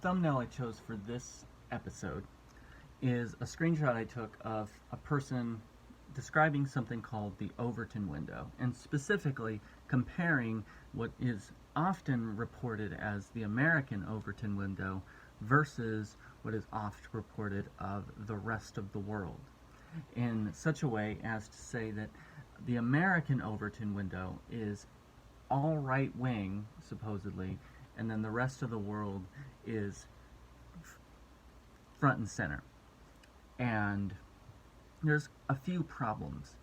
thumbnail I chose for this episode is a screenshot I took of a person describing something called the Overton window, and specifically comparing what is often reported as the American Overton window versus what is oft reported of the rest of the world, in such a way as to say that the American Overton window is all right wing, supposedly, and then the rest of the world is front and center. And there's a few problems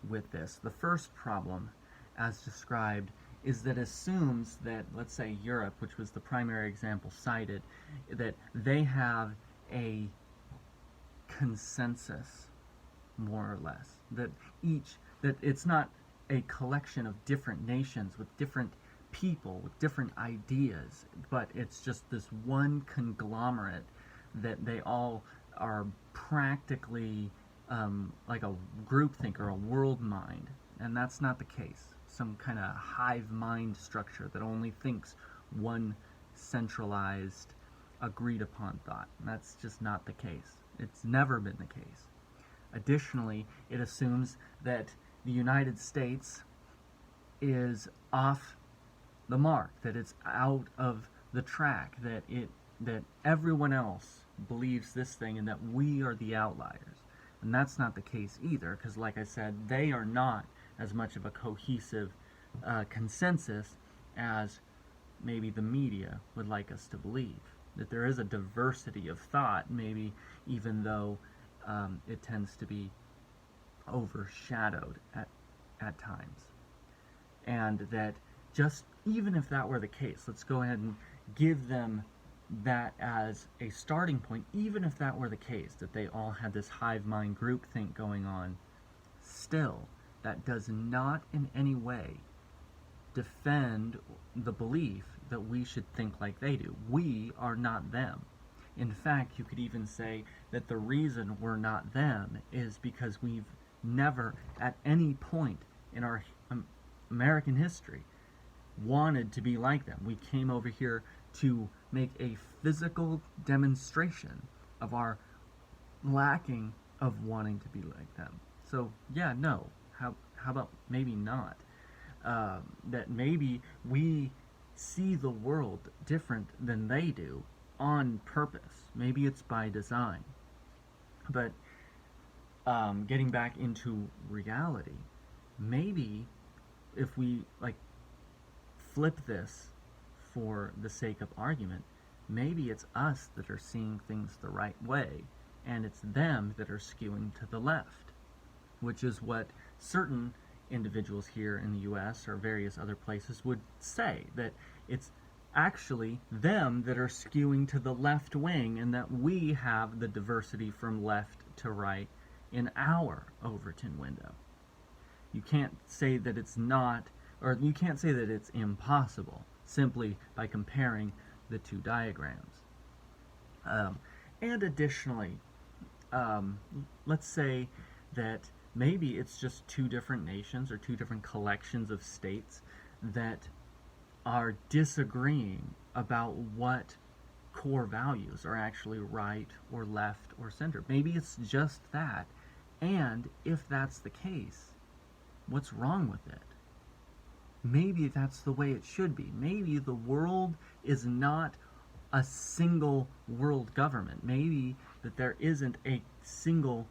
with this. The first problem, as described, is that assumes that, let's say, Europe, which was the primary example cited, that they have a consensus, more or less. That it's not a collection of different nations with different people with different ideas, but it's just this one conglomerate that they all are practically like a groupthink or a world mind, and that's not the case. Some kind of hive mind structure that only thinks one centralized, agreed upon thought. And that's just not the case. It's never been the case. Additionally, it assumes that the United States is off the mark, that it's out of the track, that everyone else believes this thing and that we are the outliers. And that's not the case either, because like I said, they are not as much of a cohesive consensus as maybe the media would like us to believe. That there is a diversity of thought, maybe even though it tends to be overshadowed at times. And that just even if that were the case, let's go ahead and give them that as a starting point. Even if that were the case, that they all had this hive mind groupthink going on, still, that does not in any way defend the belief that we should think like they do. We are not them. In fact, you could even say that the reason we're not them is because we've never, at any point in our American history, wanted to be like them. We came over here to make a physical demonstration of our lacking of wanting to be like them. So, yeah, no. How about maybe not? That maybe we see the world different than they do on purpose. Maybe it's by design. But getting back into reality, maybe if we flip this for the sake of argument, maybe it's us that are seeing things the right way, and it's them that are skewing to the left, which is what certain individuals here in the US or various other places would say, that it's actually them that are skewing to the left wing, and that we have the diversity from left to right in our Overton window. You can't say that it's not, or you can't say that it's impossible simply by comparing the two diagrams. And additionally, let's say that maybe it's just two different nations or two different collections of states that are disagreeing about what core values are actually right or left or center. Maybe it's just that. And if that's the case, what's wrong with it? Maybe that's the way it should be. Maybe the world is not a single world government. Maybe that there isn't a single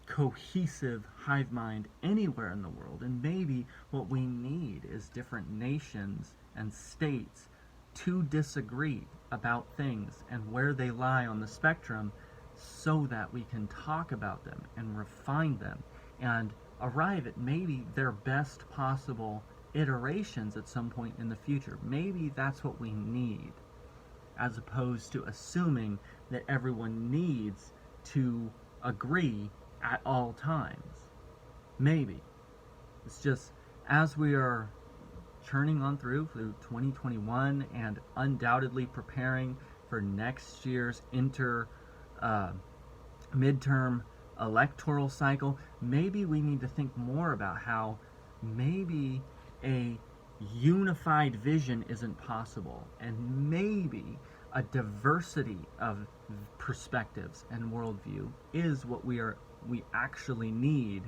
cohesive hive mind anywhere in the world. And maybe what we need is different nations and states to disagree about things and where they lie on the spectrum, so that we can talk about them and refine them and arrive at maybe their best possible iterations at some point in the future. Maybe that's what we need, as opposed to assuming that everyone needs to agree at all times. Maybe. It's just, as we are churning on through 2021 and undoubtedly preparing for next year's midterm electoral cycle, maybe we need to think more about how maybe a unified vision isn't possible, and maybe a diversity of perspectives and worldview is what we actually need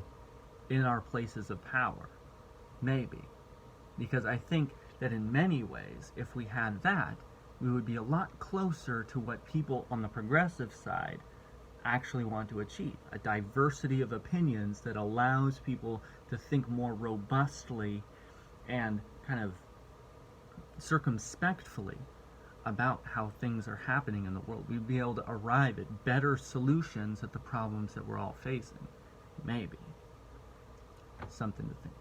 in our places of power. Maybe. Because I think that in many ways, if we had that, we would be a lot closer to what people on the progressive side actually want to achieve. A diversity of opinions that allows people to think more robustly and kind of circumspectly about how things are happening in the world. We'd be able to arrive at better solutions at the problems that we're all facing. Maybe. Something to think.